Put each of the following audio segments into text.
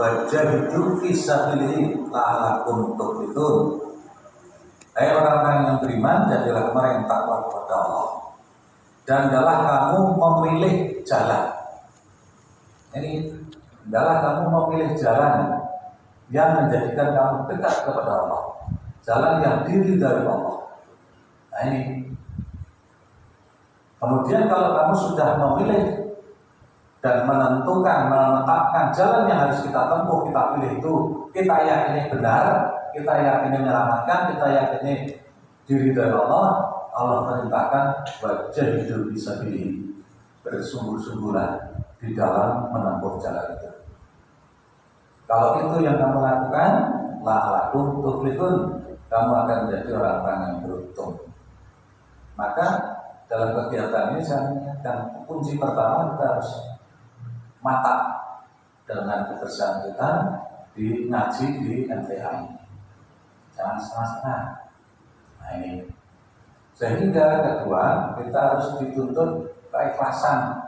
wajahidu fisabilihi la'alakum tuflihun. Hai orang-orang yang beriman, jadilah orang yang takwa kepada Allah, dan adalah kamu memilih jalan. Ini adalah kamu memilih jalan yang menjadikan kamu dekat kepada Allah, jalan yang diridhai Allah. Nah ini. Kemudian kalau kamu sudah memilih dan menetapkan jalan yang harus kita tempuh, kita pilih itu, kita yakini benar, kita yakini menyelamatkan, kita yakini diridhai Allah, Allah perintahkan wajahidu fisabilihi, bersungguh-sungguhlah di dalam menempuh jalan itu. Kalau itu yang kamu lakukan, la'alakum tuflihun, kamu akan menjadi orang-orang yang beruntung. Maka dalam kegiatan ini saya mengingatkan, kunci pertama kita harus mantap dengan kebersihan kita di ngaji di MTA ini. Jangan setengah-setengah. Nah ini. Sehingga kedua, kita harus dituntut keikhlasan.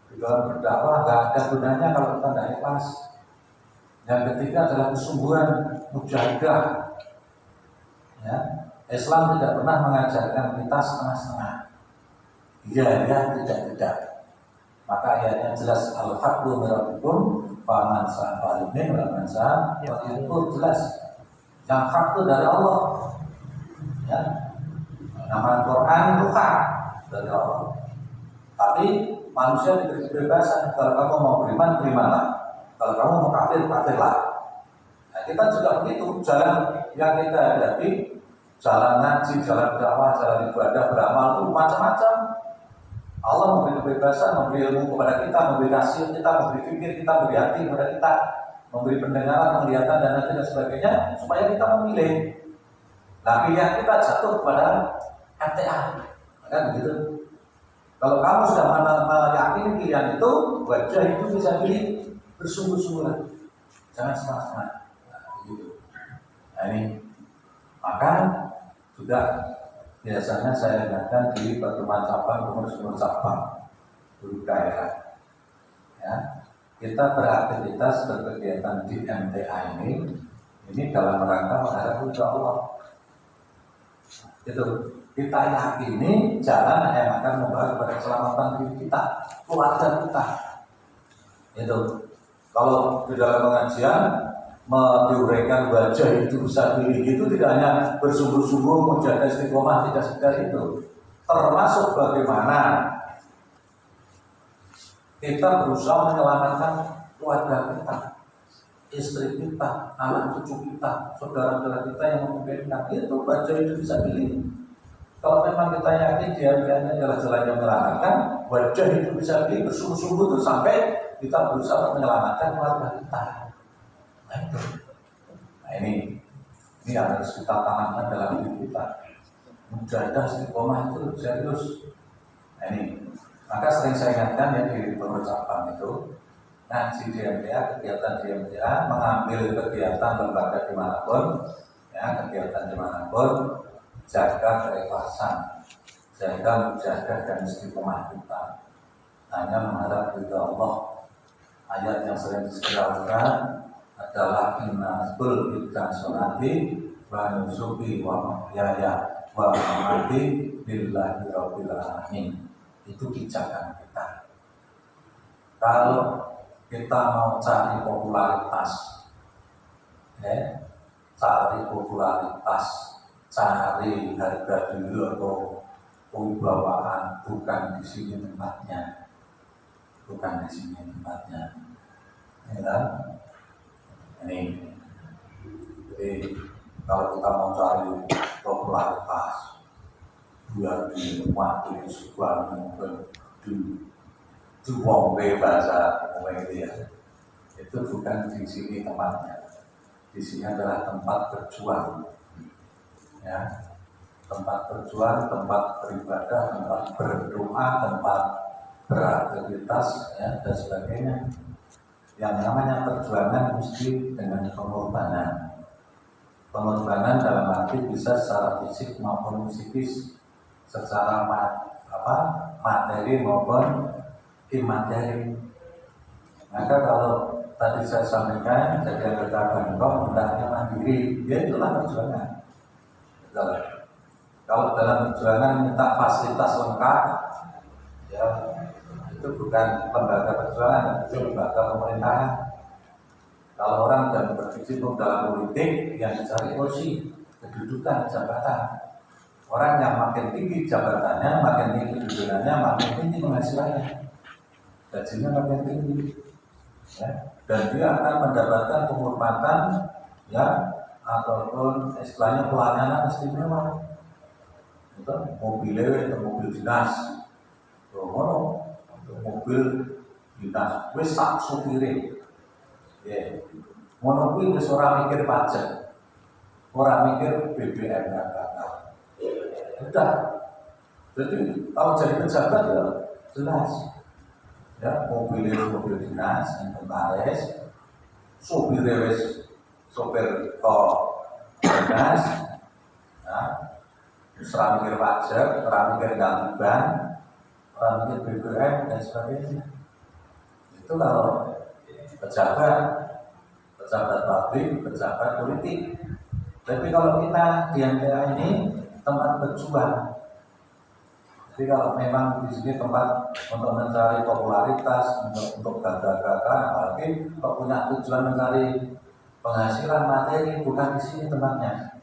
Di dalam berdakwah gak ada gunanya kalau kita tidak ikhlas. Yang ketiga adalah kesungguhan mujahadah. Ya, Islam tidak pernah mengajarkan kita setengah-setengah. Iya, tidak. Maka ayatnya jelas, al-haqqu min rabbikum faman sha'a falyu'min wa man sha'a falyakfur, jelas. Yang hak itu dari Allah. Ya. Nama Quran itu hak dari Allah. Tapi manusia diberi kebebasan. Kalau kamu mau beriman, berimanlah. Kalau kamu mau kafir, kafirlah. Nah, kita juga begitu. Jalan yang kita hadapi, jalan ngaji, jalan dakwah, jalan ibadah, beramal itu macam-macam. Allah memberi kebebasan, memberi ilmu kepada kita, memberi kasih kita, memberi fikir kita, memberi hati kepada kita, memberi pendengaran, penglihatan dan lain sebagainya, supaya kita memilih. Nah, pilihan kita jatuh kepada MTA, kan begitu. Kalau kamu sudah meyakini pilihan itu, wajah itu bisa pilih bersungguh-sungguh, jangan setengah-setengah. Nah, begitu. Nah ini, maka juga biasanya saya ingatkan di pertemuan cabang, pengurus cabang, guru daerah. Ya, kita beraktivitas berkegiatan di MTA ini dalam rangka menghadap ridho Allah. Itu kita yakini jalan yang akan membawa kepada keselamatan diri kita, keluarga kita. Itu kalau di dalam pengajian diuraikan wajah itu bisa pilih itu tidak hanya bersungguh-sungguh menjaga istiqomah, tidak sekedar itu, termasuk bagaimana kita berusaha menyelamatkan keluarga kita, istri kita, anak cucu kita, saudara-saudara kita yang memungkinkan. Itu wajah itu bisa pilih. Kalau memang kita yakin dia adalah jalan yang menyelamatkan, wajah itu bisa pilih bersungguh-sungguh itu sampai kita berusaha menyelamatkan keluarga kita. Nah ini yang harus kita tanamkan dalam hidup kita. Mujahadah istiqomah itu serius. Nah ini, maka sering saya ingatkan ya di pengurus cabang itu, ngaji di MTA, kegiatan di MTA, mengambil kegiatan lembaga dimanapun, ya kegiatan dimanapun, jaga keikhlasan, jaga mujahadah dan istiqomah kita. Hanya mengharap ridha Allah. Ayat yang sering disebutkan adalah inna kul ibtan sonati wa nusuki wa mahyaya wa mamati billahi rabbil alamin. Itu pijakan kita. Kalau kita mau cari popularitas, cari popularitas, cari harga diri atau kewibawaan, bukan di sini tempatnya, bukan di sini tempatnya. Ya kan? Ini, jadi kalau kita mau cari popularitas, biar dinikmati sebuah mungkin di wongwe bahasa itu ya, itu bukan di sini tempatnya. Di sini adalah tempat berjuang, ya, tempat berjuang, tempat beribadah, tempat berdoa, tempat beraktivitas, ya, dan sebagainya. Yang namanya perjuangan mesti dengan pengorbanan. Pengorbanan dalam arti bisa secara fisik maupun psikis, secara materi maupun imateri. Maka kalau tadi saya sampaikan, jadi anggota Bankong hendaknya mandiri, ya itulah perjuangan. Betul. Kalau dalam perjuangan minta fasilitas lengkap, ya itu bukan lembaga perjuangan, itu lembaga pemerintahan. Kalau orang sudah berkecimpung dalam politik, yang dicari kursi, kedudukan, jabatan. Orang yang makin tinggi jabatannya, makin tinggi kedudukannya, makin tinggi penghasilannya, gajinya makin tinggi, ya. Dan dia akan mendapatkan penghormatan, ya, ataupun istilahnya pelayanan istimewa. Itu mobilnya itu mobil dinas, mobil dinas, wis sak supire. Ya, ngono kuwi wis ora mikir pajak, ora mikir BBM kakak. Udah. Jadi kalau jadi pejabat ya jelas. Ya, mobil dinas, inventaris, sopir wis sopir dinas, ya, ora mikir pajak, ora mikir gangguan, ora mikir BBM dan sebagainya. Itu kalau pejabat pabrik, pejabat politik. Tapi kalau kita di MTA ini tempat berjuang. Jadi kalau memang di sini tempat untuk mencari popularitas, untuk gagah-gagah, apalagi kalau punya tujuan mencari penghasilan materi, bukan di sini tempatnya.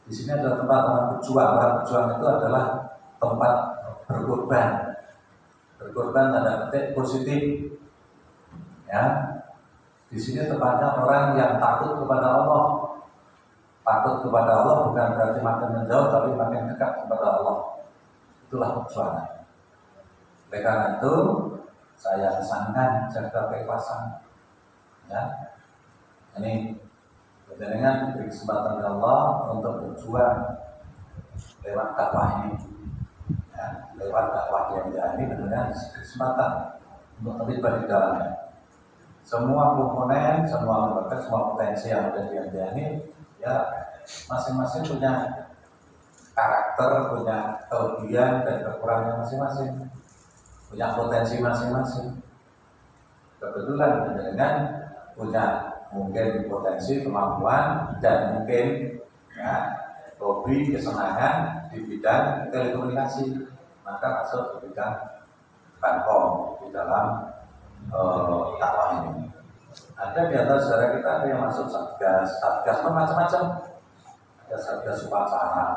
Di sini adalah tempat orang berjuang. Orang berjuang itu adalah tempat berkorban. Berkorban tanda petik positif. Ya, di sini tempatnya orang yang takut kepada Allah. Takut kepada Allah bukan berarti makin menjauh, tapi makin dekat kepada Allah. Itulah perjuangan. Oleh karena itu, saya pesankan jaga keikhlasan. Ya, ini dengan diberi kesempatan oleh Allah untuk berjuang lewat dakwah ini. Ya, lewat dakwah yang ini benar-benar kesempatan untuk terlibat di dalamnya. Semua komponen, semua lembaga, semua potensi yang ada di MTA ini, ya masing-masing punya karakter, punya kelebihan dan kekurangan masing-masing, punya potensi masing-masing. Kebetulan dengan punya mungkin potensi, kemampuan dan mungkin ya, hobi, kesenangan di bidang telekomunikasi, maka masuk ke bidang Bankong di dalam dakwah ini. Ada di atas saudara kita ada yang masuk satgas pun macam-macam. Ada satgas upacara,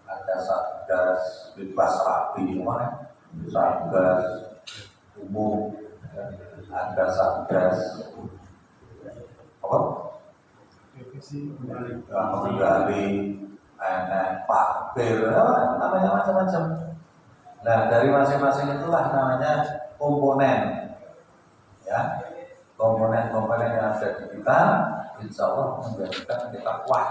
ada satgas bebas rapi, satgas umum, ada satgas apa? Pengendali, parkir, namanya macam-macam. Nah dari masing-masing itulah namanya komponen. Ya, komponen-komponen yang ada di kita, insya Allah menjadikan kita kuat.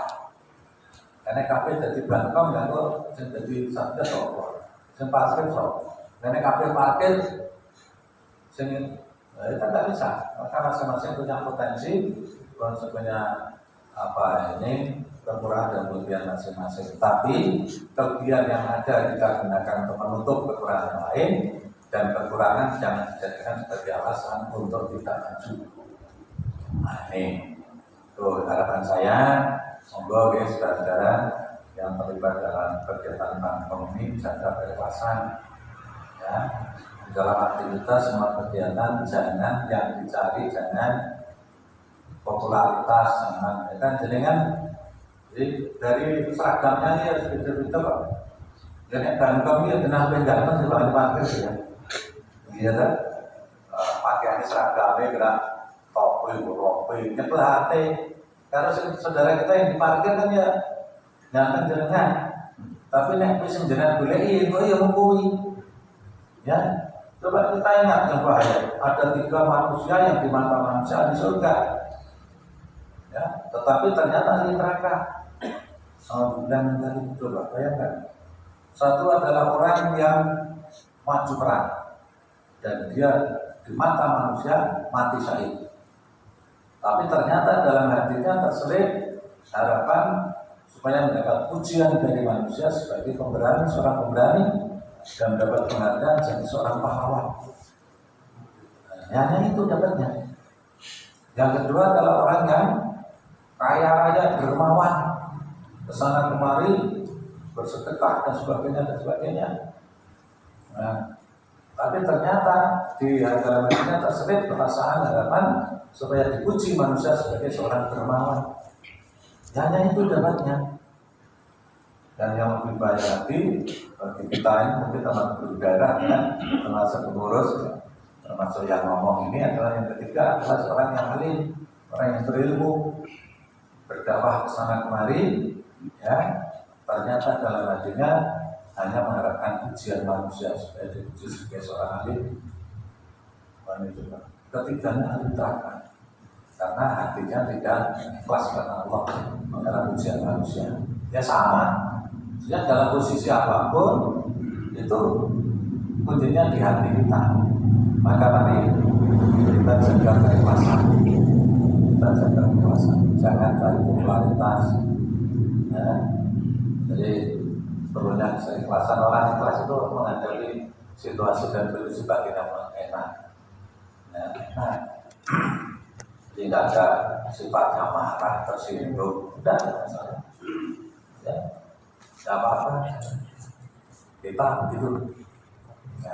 Karena KP jadi Bankong, ya kok jadi satgas apa? Yang parkir so, karena KP parkir, kita nggak bisa. Maka masing-masing punya potensi, punya apa ini kekurangan dan kelebihan masing-masing. Tapi kelebihan yang ada kita gunakan untuk menutup kekurangan lain. Dan kekurangan jangan dijadikan sebagai alasan untuk tidak maju. Nah ini tuh harapan saya, monggo guys saudara-saudara yang terlibat dalam kegiatan Bankong ini jaga keikhlasan, ya dalam aktivitas semua kegiatan jangan yang dicari, jangan popularitas, jangan ya kan jenengan. Jadi dari seragamnya ya beda-beda kok. Jadi Bankong ini benar benar di parkir ya. Iya kan, pakaiannya seragamnya gerak topi, ropi, nyekel hati. Karena saudara kita yang diparkir kan ya jangan jenengan. Tapi nek wis jenengan goleki itu ya mumpuni. Ya, coba kita ingat yang bahaya. Ada 3 manusia yang di mata manusia di surga. Ya, tetapi ternyata di neraka. Dan coba bayangkan. Satu adalah orang yang maju perang. Dan dia di mata manusia mati syahid. Tapi ternyata dalam hatinya terselip harapan supaya mendapat pujian dari manusia sebagai pemberani, seorang pemberani dan mendapat penghargaan jadi seorang pahlawan. Hanya itu dapatnya. Yang kedua adalah orang yang kaya raya, dermawan, kesana kemari, bersedekah dan sebagainya dan sebagainya. Nah, tapi ternyata di hadapannya terselip perasaan harapan supaya dipuji manusia sebagai seorang dermawan. Hanya itu dapatnya. Dan yang lebih baik lagi bagi kita ini mungkin teman berdarah ya, termasuk pengurus, termasuk yang ngomong ini adalah yang ketiga adalah seorang yang alim, orang yang berilmu, berdakwah kesana kemari, ya ternyata dalam hatinya hanya mengharapkan pujian manusia supaya dipuji sebagai seorang alim. Ketiganya alim terakan, karena hatinya tidak ikhlas karena Allah, mengharap pujian manusia. Ya sama. Ya, dalam posisi apapun itu kuncinya di hati kita. Maka mari kita jaga keikhlasan, jangan cari popularitas. Ya. Jadi perlunya keikhlasan. Orang ikhlas itu menghadapi situasi dan kondisi bagian yang enak. Ya, enak. Tidak ada sifatnya marah, tersinggung, tidak ada masalah. Ya. Tidak apa-apa, kita begitu